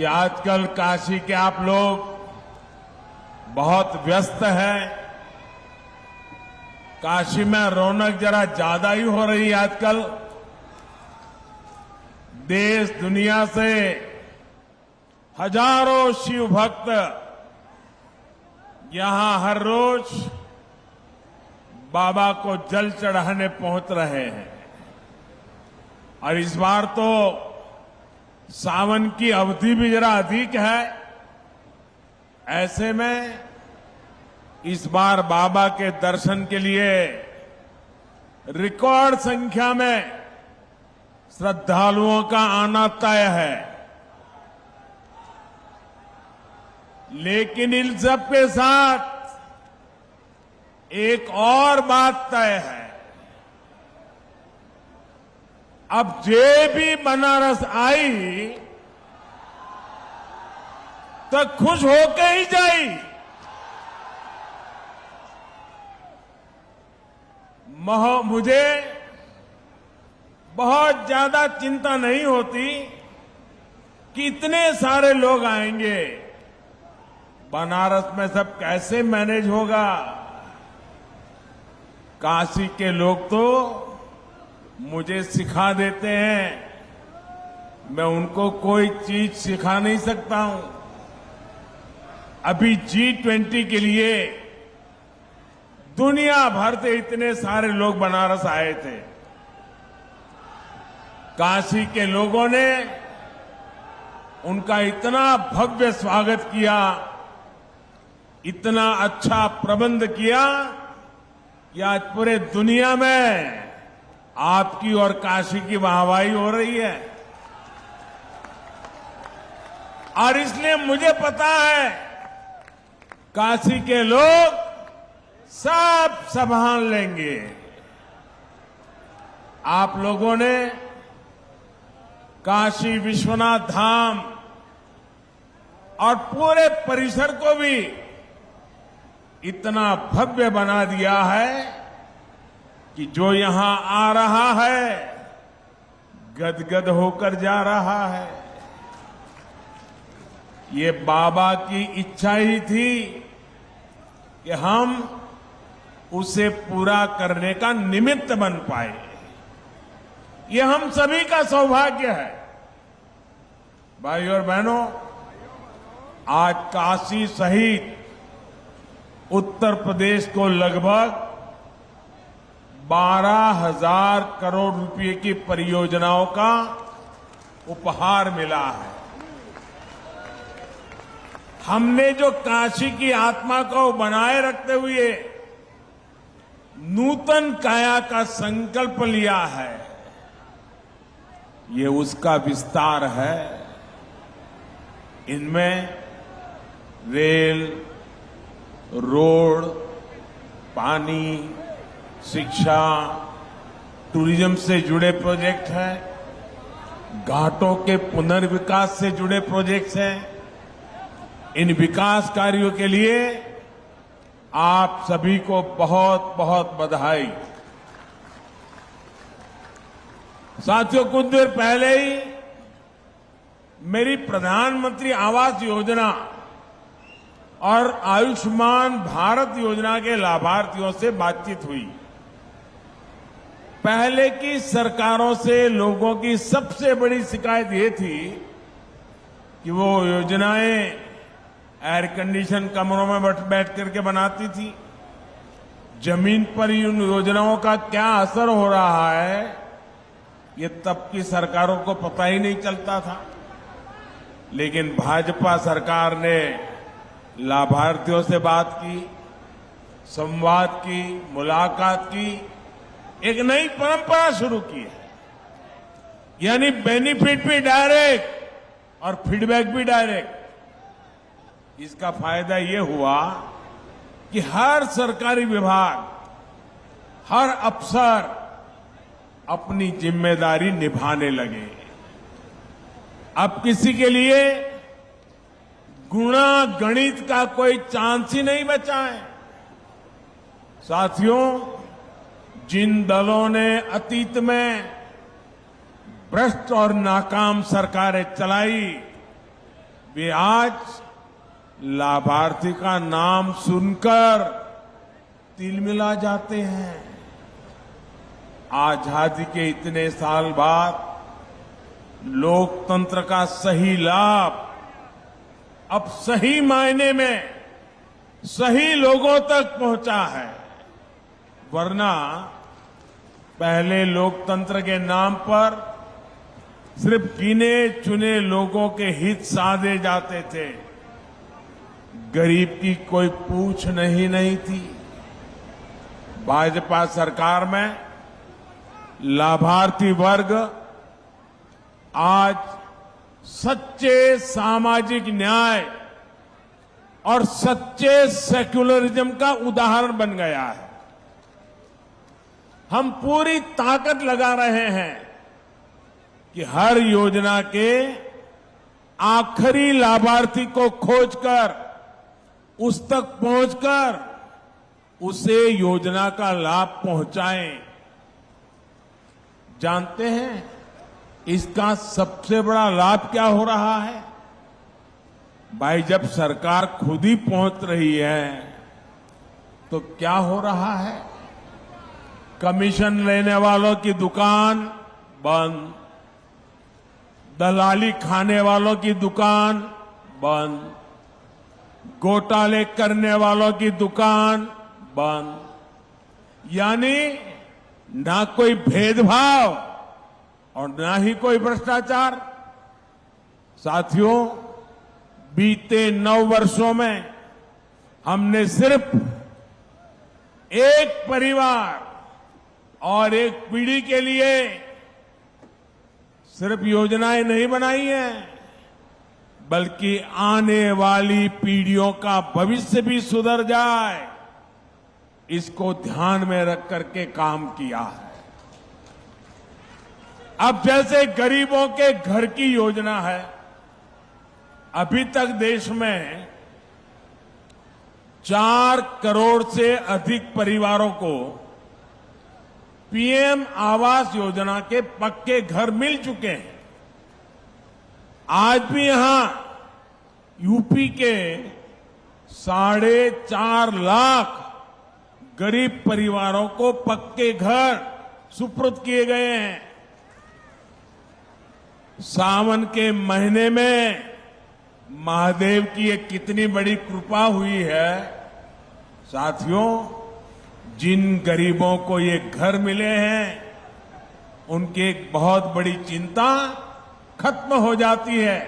कि आजकल काशी के आप लोग बहुत व्यस्त हैं। काशी में रौनक जरा ज्यादा ही हो रही है आजकल। देश दुनिया से हजारों शिव भक्त यहां हर रोज बाबा को जल चढ़ाने पहुंच रहे हैं और इस बार तो सावन की अवधि भी जरा अधिक है। ऐसे में इस बार बाबा के दर्शन के लिए रिकॉर्ड संख्या में श्रद्धालुओं का आना तय है। लेकिन इन सब के साथ एक और बात तय है। अब जे भी बनारस आई तो खुश होके ही जाई। मुझे बहुत ज्यादा चिंता नहीं होती कि इतने सारे लोग आएंगे, बनारस में सब कैसे मैनेज होगा। काशी के लोग तो मुझे सिखा देते हैं, मैं उनको कोई चीज सिखा नहीं सकता हूं। अभी G20 के लिए दुनिया भर से इतने सारे लोग बनारस आए थे। काशी के लोगों ने उनका इतना भव्य स्वागत किया, इतना अच्छा प्रबंध किया कि आज पूरे दुनिया में आपकी और काशी की वाहवाही हो रही है। और इसलिए मुझे पता है काशी के लोग सब संभाल लेंगे। आप लोगों ने काशी विश्वनाथ धाम और पूरे परिसर को भी इतना भव्य बना दिया है कि जो यहां आ रहा है गदगद होकर जा रहा है। ये बाबा की इच्छा ही थी कि हम उसे पूरा करने का निमित्त बन पाए। ये हम सभी का सौभाग्य है। भाई और बहनों, आज काशी सहित उत्तर प्रदेश को लगभग 12,000 करोड़ रुपए की परियोजनाओं का उपहार मिला है। हमने जो काशी की आत्मा को बनाए रखते हुए नूतन काया का संकल्प लिया है, ये उसका विस्तार है। इनमें रेल, रोड, पानी, शिक्षा, टूरिज्म से जुड़े प्रोजेक्ट हैं, घाटों के पुनर्विकास से जुड़े प्रोजेक्ट्स हैं। इन विकास कार्यों के लिए आप सभी को बहुत बहुत बधाई। साथियों, कुछ देर पहले ही मेरी प्रधानमंत्री आवास योजना और आयुष्मान भारत योजना के लाभार्थियों से बातचीत हुई। पहले की सरकारों से लोगों की सबसे बड़ी शिकायत ये थी कि वो योजनाएं एयर कंडीशन कमरों में बैठ करके बनाती थी। जमीन पर इन योजनाओं का क्या असर हो रहा है, ये तब की सरकारों को पता ही नहीं चलता था। लेकिन भाजपा सरकार ने लाभार्थियों से बात की, संवाद की, मुलाकात की, एक नई परंपरा शुरू की है। यानी बेनिफिट भी डायरेक्ट और फीडबैक भी डायरेक्ट। इसका फायदा ये हुआ कि हर सरकारी विभाग, हर अफसर अपनी जिम्मेदारी निभाने लगे। अब किसी के लिए गुणा गणित का कोई चांस ही नहीं बचा है। साथियों, जिन दलों ने अतीत में भ्रष्ट और नाकाम सरकारें चलाई, वे आज लाभार्थी का नाम सुनकर तिलमिला जाते हैं। आजादी के इतने साल बाद लोकतंत्र का सही लाभ अब सही मायने में सही लोगों तक पहुंचा है, वरना पहले लोकतंत्र के नाम पर सिर्फ गिने चुने लोगों के हित साधे जाते थे, गरीब की कोई पूछ नहीं थी। भाजपा सरकार में लाभार्थी वर्ग आज सच्चे सामाजिक न्याय और सच्चे सेक्युलरिज्म का उदाहरण बन गया है। हम पूरी ताकत लगा रहे हैं कि हर योजना के आखिरी लाभार्थी को खोजकर उस तक पहुंचकर उसे योजना का लाभ पहुंचाएं। जानते हैं इसका सबसे बड़ा लाभ क्या हो रहा है? भाई, जब सरकार खुद ही पहुंच रही है तो क्या हो रहा है? कमीशन लेने वालों की दुकान बंद, दलाली खाने वालों की दुकान बंद, घोटाले करने वालों की दुकान बंद। यानी ना कोई भेदभाव और ना ही कोई भ्रष्टाचार। साथियों, बीते 9 वर्षों में हमने सिर्फ एक परिवार और एक पीढ़ी के लिए सिर्फ योजनाएं नहीं बनाई हैं, बल्कि आने वाली पीढ़ियों का भविष्य भी सुधर जाए, इसको ध्यान में रख करके काम किया है। अब जैसे गरीबों के घर की योजना है, अभी तक देश में 4 करोड़ से अधिक परिवारों को पीएम आवास योजना के पक्के घर मिल चुके हैं। आज भी यहां यूपी के 4.5 लाख गरीब परिवारों को पक्के घर सुपुर्द किए गए हैं। सावन के महीने में महादेव की ये कितनी बड़ी कृपा हुई है। साथियों, जिन गरीबों को ये घर मिले हैं, उनकी एक बहुत बड़ी चिंता खत्म हो जाती है।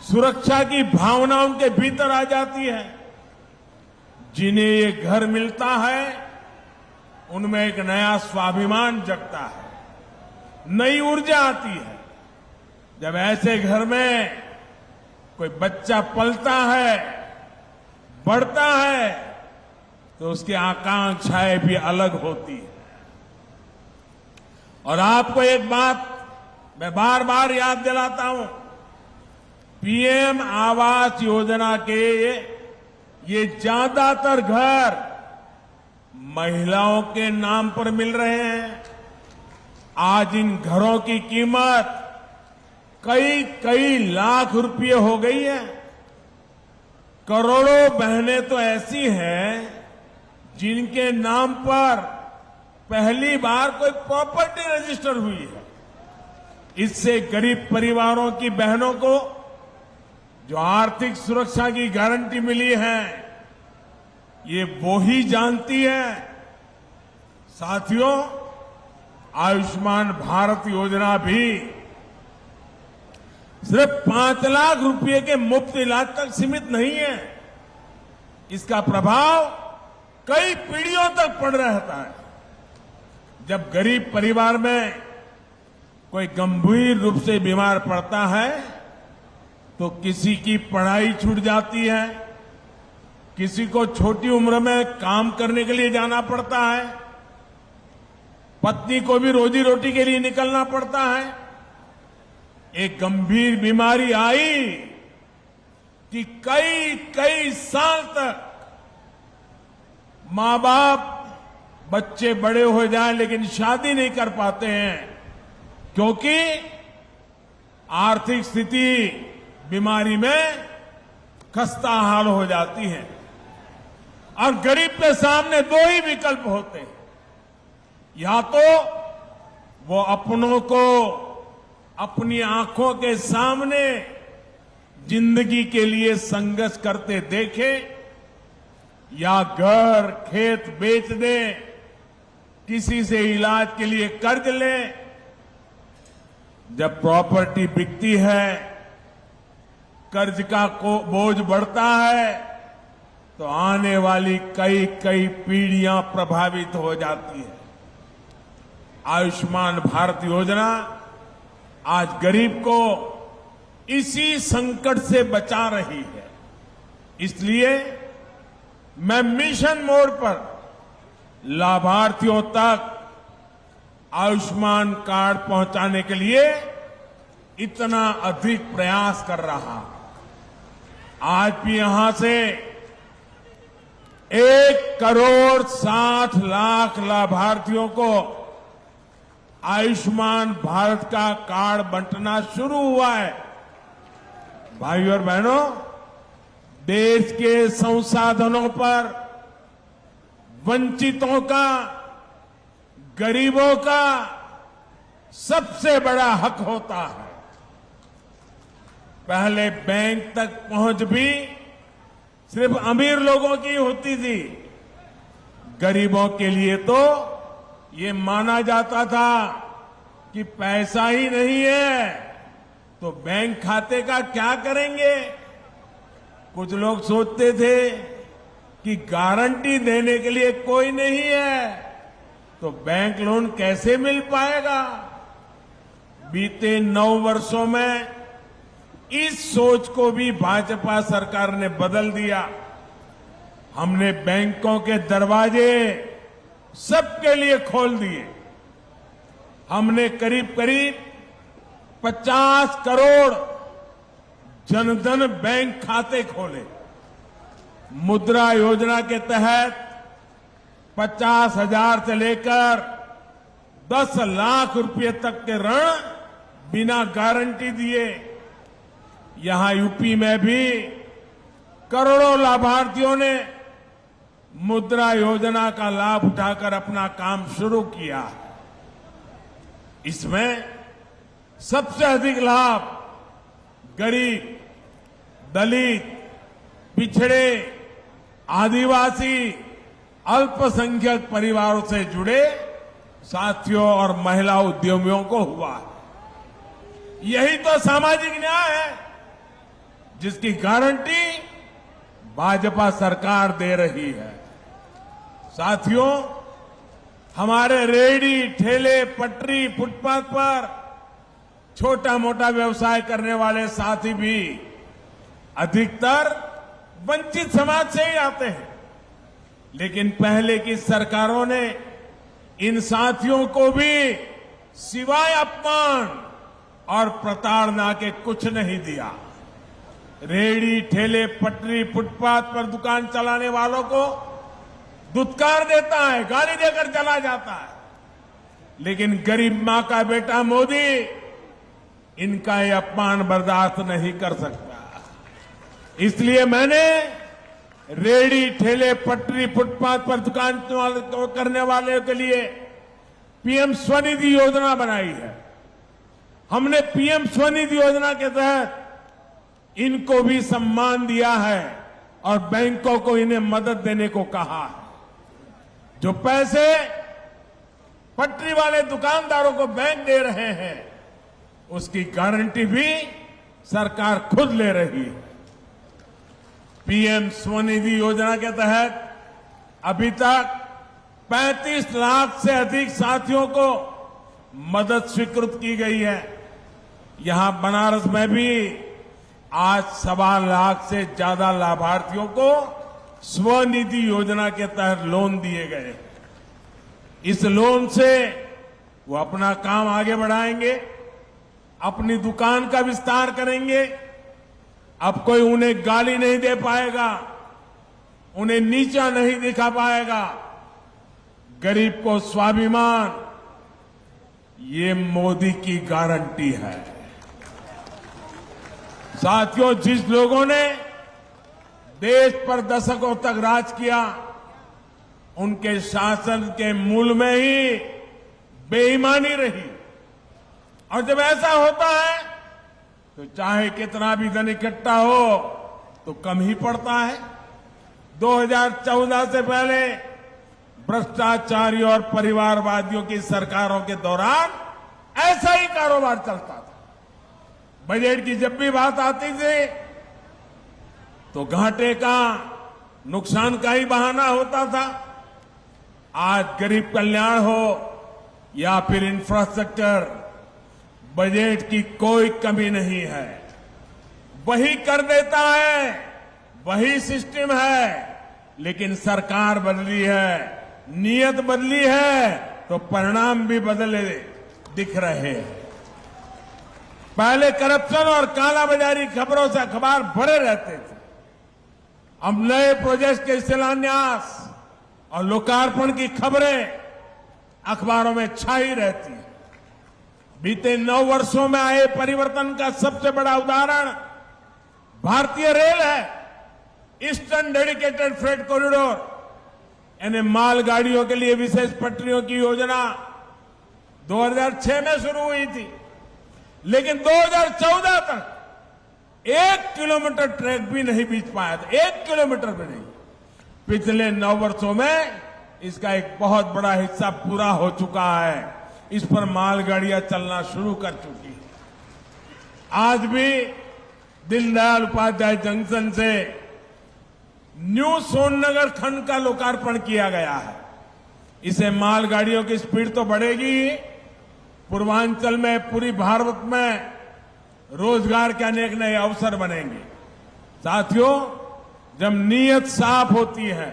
सुरक्षा की भावना उनके भीतर आ जाती है। जिन्हें ये घर मिलता है, उनमें एक नया स्वाभिमान जगता है, नई ऊर्जा आती है। जब ऐसे घर में कोई बच्चा पलता है, बढ़ता है, तो उसकी आकांक्षाएं भी अलग होती है। और आपको एक बात मैं बार बार याद दिलाता हूं, पीएम आवास योजना के ये ज्यादातर घर महिलाओं के नाम पर मिल रहे हैं। आज इन घरों की कीमत कई लाख रुपये हो गई है। करोड़ों बहनें तो ऐसी हैं जिनके नाम पर पहली बार कोई प्रॉपर्टी रजिस्टर हुई है। इससे गरीब परिवारों की बहनों को जो आर्थिक सुरक्षा की गारंटी मिली है, ये वो ही जानती है। साथियों, आयुष्मान भारत योजना भी सिर्फ 5 लाख रुपए के मुफ्त इलाज तक सीमित नहीं है। इसका प्रभाव कई पीढ़ियों तक पड़ रहता है। जब गरीब परिवार में कोई गंभीर रूप से बीमार पड़ता है, तो किसी की पढ़ाई छूट जाती है, किसी को छोटी उम्र में काम करने के लिए जाना पड़ता है, पत्नी को भी रोजी रोटी के लिए निकलना पड़ता है। एक गंभीर बीमारी आई कि कई साल तक मां बाप, बच्चे बड़े हो जाएं लेकिन शादी नहीं कर पाते हैं, क्योंकि आर्थिक स्थिति बीमारी में खस्ता हाल हो जाती हैं और गरीब के सामने दो ही विकल्प होते हैं, या तो वो अपनों को अपनी आंखों के सामने जिंदगी के लिए संघर्ष करते देखे, या घर खेत बेच दे, किसी से इलाज के लिए कर्ज ले। जब प्रॉपर्टी बिकती है, कर्ज का बोझ बढ़ता है, तो आने वाली कई कई पीढ़ियां प्रभावित हो जाती है। आयुष्मान भारत योजना आज गरीब को इसी संकट से बचा रही है। इसलिए मैं मिशन मोड पर लाभार्थियों तक आयुष्मान कार्ड पहुंचाने के लिए इतना अधिक प्रयास कर रहा। आज भी यहां से 1,60,00,000 लाभार्थियों को आयुष्मान भारत का कार्ड बंटना शुरू हुआ है। भाइयों और बहनों, देश के संसाधनों पर वंचितों का, गरीबों का सबसे बड़ा हक होता है। पहले बैंक तक पहुंच भी सिर्फ अमीर लोगों की होती थी। गरीबों के लिए तो ये माना जाता था कि पैसा ही नहीं है तो बैंक खाते का क्या करेंगे। कुछ लोग सोचते थे कि गारंटी देने के लिए कोई नहीं है तो बैंक लोन कैसे मिल पाएगा। बीते 9 वर्षों में इस सोच को भी भाजपा सरकार ने बदल दिया। हमने बैंकों के दरवाजे सबके लिए खोल दिए। हमने करीब करीब 50 करोड़ जनधन बैंक खाते खोले। मुद्रा योजना के तहत 50,000 से लेकर 10 लाख रुपए तक के ऋण बिना गारंटी दिए। यहां यूपी में भी करोड़ों लाभार्थियों ने मुद्रा योजना का लाभ उठाकर अपना काम शुरू किया। इसमें सबसे अधिक लाभ गरीब, दलित, पिछड़े, आदिवासी, अल्पसंख्यक परिवारों से जुड़े साथियों और महिला उद्यमियों को हुआ। यही तो सामाजिक न्याय है जिसकी गारंटी भाजपा सरकार दे रही है। साथियों, हमारे रेहड़ी, ठेले, पटरी, फुटपाथ पर छोटा मोटा व्यवसाय करने वाले साथी भी अधिकतर वंचित समाज से ही आते हैं। लेकिन पहले की सरकारों ने इन साथियों को भी सिवाय अपमान और प्रताड़ना के कुछ नहीं दिया। रेहड़ी, ठेले, पटरी, फुटपाथ पर दुकान चलाने वालों को दुत्कार देता है, गाली देकर चला जाता है। लेकिन गरीब मां का बेटा मोदी इनका ये अपमान बर्दाश्त नहीं कर सकता। इसलिए मैंने रेहड़ी, ठेले, पटरी, फुटपाथ पर दुकान करने वाले के लिए पीएम स्वनिधि योजना बनाई है। हमने पीएम स्वनिधि योजना के तहत इनको भी सम्मान दिया है और बैंकों को इन्हें मदद देने को कहा है। जो पैसे पटरी वाले दुकानदारों को बैंक दे रहे हैं उसकी गारंटी भी सरकार खुद ले रही है। पीएम स्वनिधि योजना के तहत अभी तक 35 लाख से अधिक साथियों को मदद स्वीकृत की गई है। यहां बनारस में भी आज 1.25 लाख से ज्यादा लाभार्थियों को स्वनिधि योजना के तहत लोन दिए गए। इस लोन से वो अपना काम आगे बढ़ाएंगे, अपनी दुकान का विस्तार करेंगे। अब कोई उन्हें गाली नहीं दे पाएगा, उन्हें नीचा नहीं दिखा पाएगा। गरीब को स्वाभिमान, ये मोदी की गारंटी है। साथियों, जिस लोगों ने देश पर दशकों तक राज किया, उनके शासन के मूल में ही बेईमानी रही। और जब ऐसा होता है तो चाहे कितना भी धन इकट्ठा हो तो कम ही पड़ता है। 2014 से पहले भ्रष्टाचारी और परिवारवादियों की सरकारों के दौरान ऐसा ही कारोबार चलता था। बजट की जब भी बात आती थी तो घाटे का, नुकसान का ही बहाना होता था। आज गरीब कल्याण हो या फिर इंफ्रास्ट्रक्चर, बजट की कोई कमी नहीं है। वही कर देता है, वही सिस्टम है, लेकिन सरकार बदली है, नीयत बदली है तो परिणाम भी बदले दिख रहे हैं। पहले करप्शन और कालाबाजारी खबरों से अखबार भरे रहते थे। अब नए प्रोजेक्ट के शिलान्यास और लोकार्पण की खबरें अखबारों में छाई रहती है। बीते 9 वर्षों में आए परिवर्तन का सबसे बड़ा उदाहरण भारतीय रेल है। ईस्टर्न डेडिकेटेड फ्रेट कॉरिडोर यानी मालगाड़ियों के लिए विशेष पटरियों की योजना 2006 में शुरू हुई थी, लेकिन 2014 तक 1 किलोमीटर ट्रैक भी नहीं बीत पाया था। 1 किलोमीटर भी नहीं। पिछले 9 वर्षों में इसका एक बहुत बड़ा हिस्सा पूरा हो चुका है। इस पर मालगाड़ियां चलना शुरू कर चुकी है। आज भी दीनदयाल उपाध्याय जंक्शन से न्यू सोननगर खंड का लोकार्पण किया गया है। इसे मालगाड़ियों की स्पीड तो बढ़ेगी, पूर्वांचल में, पूरी भारत में रोजगार के अनेक नए अवसर बनेंगे। साथियों, जब नीयत साफ होती है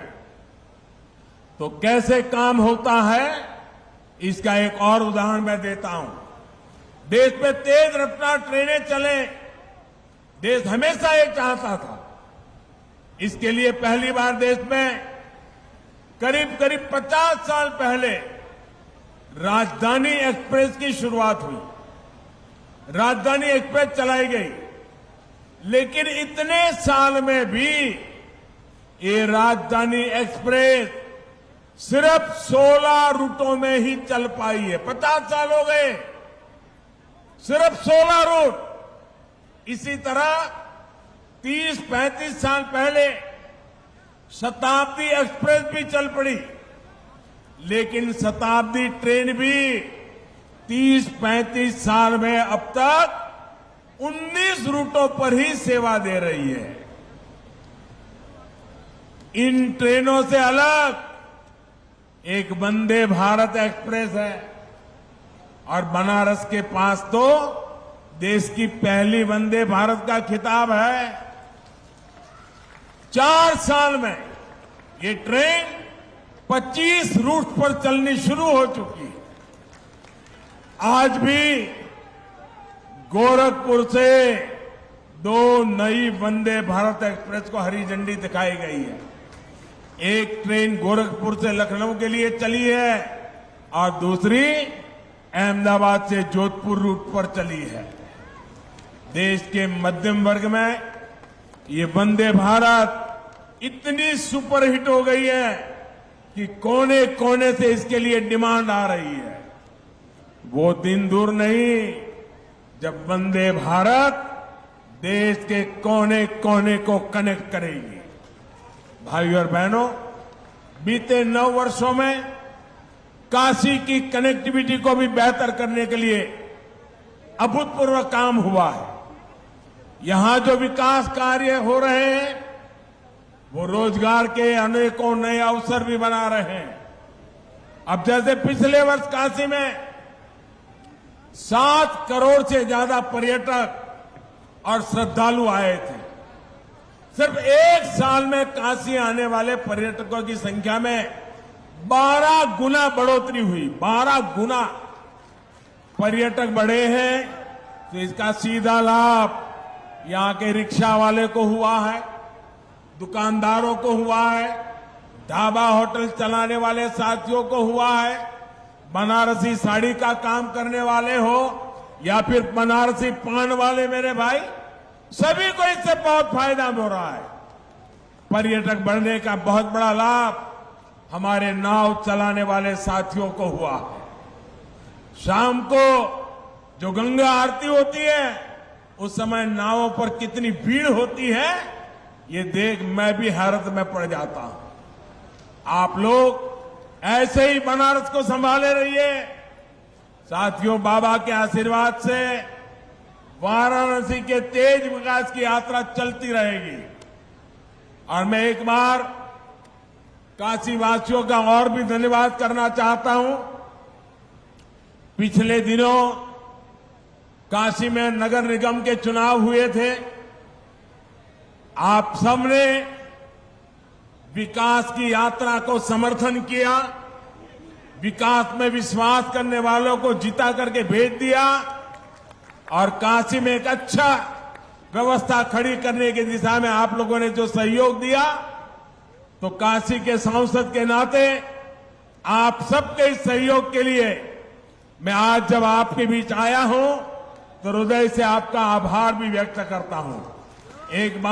तो कैसे काम होता है, इसका एक और उदाहरण मैं देता हूं। देश में तेज रफ्तार ट्रेनें चले, देश हमेशा ये चाहता था। इसके लिए पहली बार देश में करीब 50 साल पहले राजधानी एक्सप्रेस की शुरुआत हुई। राजधानी एक्सप्रेस चलाई गई, लेकिन इतने साल में भी ये राजधानी एक्सप्रेस सिर्फ 16 रूटों में ही चल पाई है। 50 साल हो गए, सिर्फ 16 रूट। इसी तरह 30-35 साल पहले शताब्दी एक्सप्रेस भी चल पड़ी, लेकिन शताब्दी ट्रेन भी 30-35 साल में अब तक 19 रूटों पर ही सेवा दे रही है। इन ट्रेनों से अलग एक वंदे भारत एक्सप्रेस है, और बनारस के पास तो देश की पहली वंदे भारत का खिताब है। 4 साल में ये ट्रेन 25 रूट पर चलनी शुरू हो चुकी है। आज भी गोरखपुर से 2 नई वंदे भारत एक्सप्रेस को हरी झंडी दिखाई गई है। एक ट्रेन गोरखपुर से लखनऊ के लिए चली है और दूसरी अहमदाबाद से जोधपुर रूट पर चली है। देश के मध्यम वर्ग में ये वंदे भारत इतनी सुपरहिट हो गई है कि कोने कोने से इसके लिए डिमांड आ रही है। वो दिन दूर नहीं जब वंदे भारत देश के कोने कोने को कनेक्ट करेगी। भाइयों और बहनों, बीते 9 वर्षों में काशी की कनेक्टिविटी को भी बेहतर करने के लिए अभूतपूर्व काम हुआ है। यहां जो विकास कार्य हो रहे हैं वो रोजगार के अनेकों नए अवसर भी बना रहे हैं। अब जैसे पिछले वर्ष काशी में 7 करोड़ से ज्यादा पर्यटक और श्रद्धालु आए थे। सिर्फ 1 साल में काशी आने वाले पर्यटकों की संख्या में 12 गुना बढ़ोतरी हुई। 12 गुना पर्यटक बढ़े हैं, तो इसका सीधा लाभ यहां के रिक्शा वाले को हुआ है, दुकानदारों को हुआ है, ढाबा होटल चलाने वाले साथियों को हुआ है, बनारसी साड़ी का काम करने वाले हो या फिर बनारसी पान वाले मेरे भाई, सभी को इससे बहुत फायदा हो रहा है। पर्यटक बढ़ने का बहुत बड़ा लाभ हमारे नाव चलाने वाले साथियों को हुआ है। शाम को जो गंगा आरती होती है उस समय नावों पर कितनी भीड़ होती है, ये देख मैं भी हैरत में पड़ जाता हूं। आप लोग ऐसे ही बनारस को संभाले रहिए। साथियों, बाबा के आशीर्वाद से वाराणसी के तेज विकास की यात्रा चलती रहेगी। और मैं एक बार काशी वासियों का और भी धन्यवाद करना चाहता हूं। पिछले दिनों काशी में नगर निगम के चुनाव हुए थे। आप सबने विकास की यात्रा को समर्थन किया, विकास में विश्वास करने वालों को जिता करके भेज दिया और काशी में एक अच्छा व्यवस्था खड़ी करने की दिशा में आप लोगों ने जो सहयोग दिया, तो काशी के सांसद के नाते आप सबके इस सहयोग के लिए मैं आज जब आपके बीच आया हूं तो हृदय से आपका आभार भी व्यक्त करता हूं। एक बार